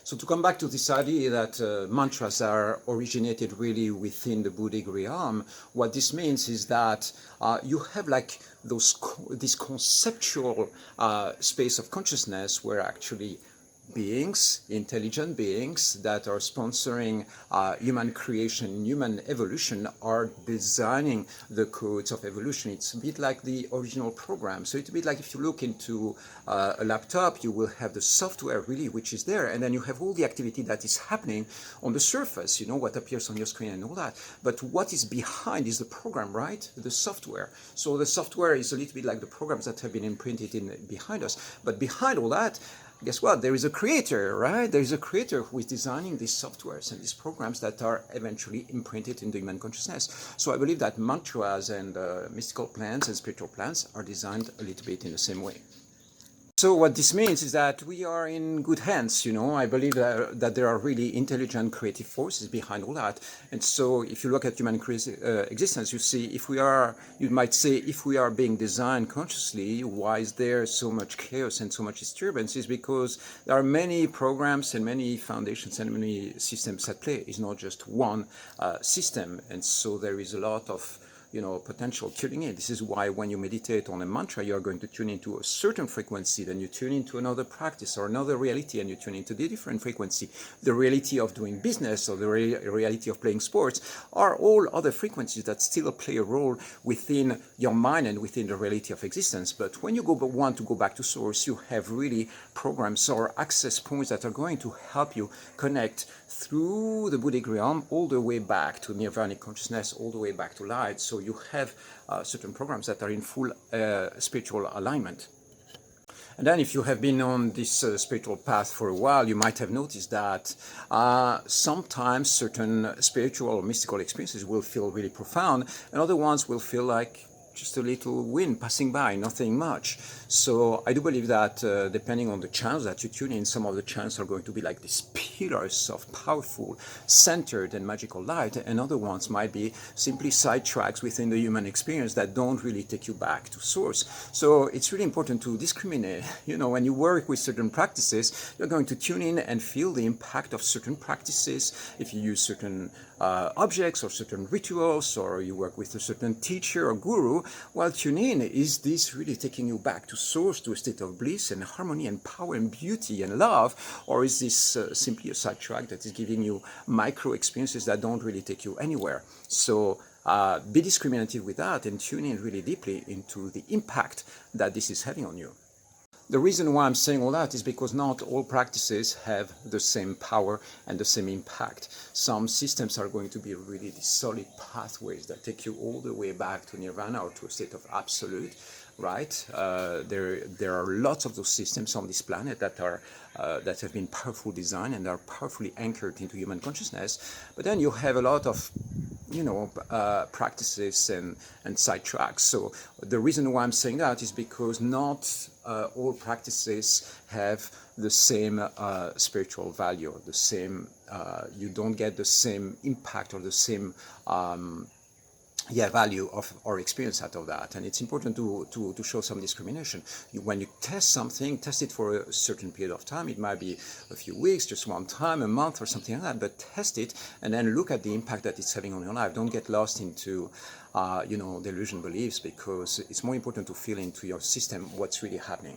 So to come back to this idea that mantras are originated really within the Buddhic realm, what this means is that you have like this conceptual space of consciousness where actually beings, intelligent beings that are sponsoring human creation, human evolution, are designing the codes of evolution. It's a bit like the original program. So it's a bit like if you look into a laptop, you will have the software really which is there, and then you have all the activity that is happening on the surface, you know, what appears on your screen and all that. But what is behind is the program, right? The software. So the software is a little bit like the programs that have been imprinted in behind us. But behind all that, guess what? There is a creator, right? There is a creator who is designing these softwares and these programs that are eventually imprinted in the human consciousness. So I believe that mantras and mystical plans and spiritual plans are designed a little bit in the same way. So what this means is that we are in good hands, you know. I believe that there are really intelligent creative forces behind all that. And so if you look at human existence, you see you might say, if we are being designed consciously, why is there so much chaos and so much disturbance? Is because there are many programs and many foundations and many systems at play. It's not just one system. And so there is a lot of potential tuning in. This is why when you meditate on a mantra, you are going to tune into a certain frequency, then you tune into another practice or another reality, and you tune into the different frequency. The reality of doing business or the reality of playing sports are all other frequencies that still play a role within your mind and within the reality of existence. But when you want to go back to source, you have really programs or access points that are going to help you connect through the Buddhic realm all the way back to nirvanic consciousness, all the way back to light. So you have certain programs that are in full spiritual alignment. And then if you have been on this spiritual path for a while, you might have noticed that sometimes certain spiritual or mystical experiences will feel really profound, and other ones will feel like just a little wind passing by, nothing much. So I do believe that depending on the channels that you tune in, some of the channels are going to be like these pillars of powerful, centered and magical light, and other ones might be simply sidetracks within the human experience that don't really take you back to source. So it's really important to discriminate. When you work with certain practices, you're going to tune in and feel the impact of certain practices. If you use certain objects or certain rituals, or you work with a certain teacher or guru, well, tune in. Is this really taking you back to source, to a state of bliss and harmony and power and beauty and love? Or is this simply a sidetrack that is giving you micro experiences that don't really take you anywhere? So be discriminative with that and tune in really deeply into the impact that this is having on you. The reason why I'm saying all that is because not all practices have the same power and the same impact. Some systems are going to be really the solid pathways that take you all the way back to nirvana or to a state of absolute, right? There are lots of those systems on this planet that have been powerfully designed and are powerfully anchored into human consciousness. But then you have a lot of practices and sidetracks. So the reason why I'm saying that is because not all practices have the same spiritual value, or the same, you don't get the same impact or the same value of or experience out of that. And it's important to show some discrimination. When you test something, test it for a certain period of time. It might be a few weeks, just one time, a month or something like that, but test it and then look at the impact that it's having on your life. Don't get lost into delusion beliefs, because it's more important to feel into your system what's really happening.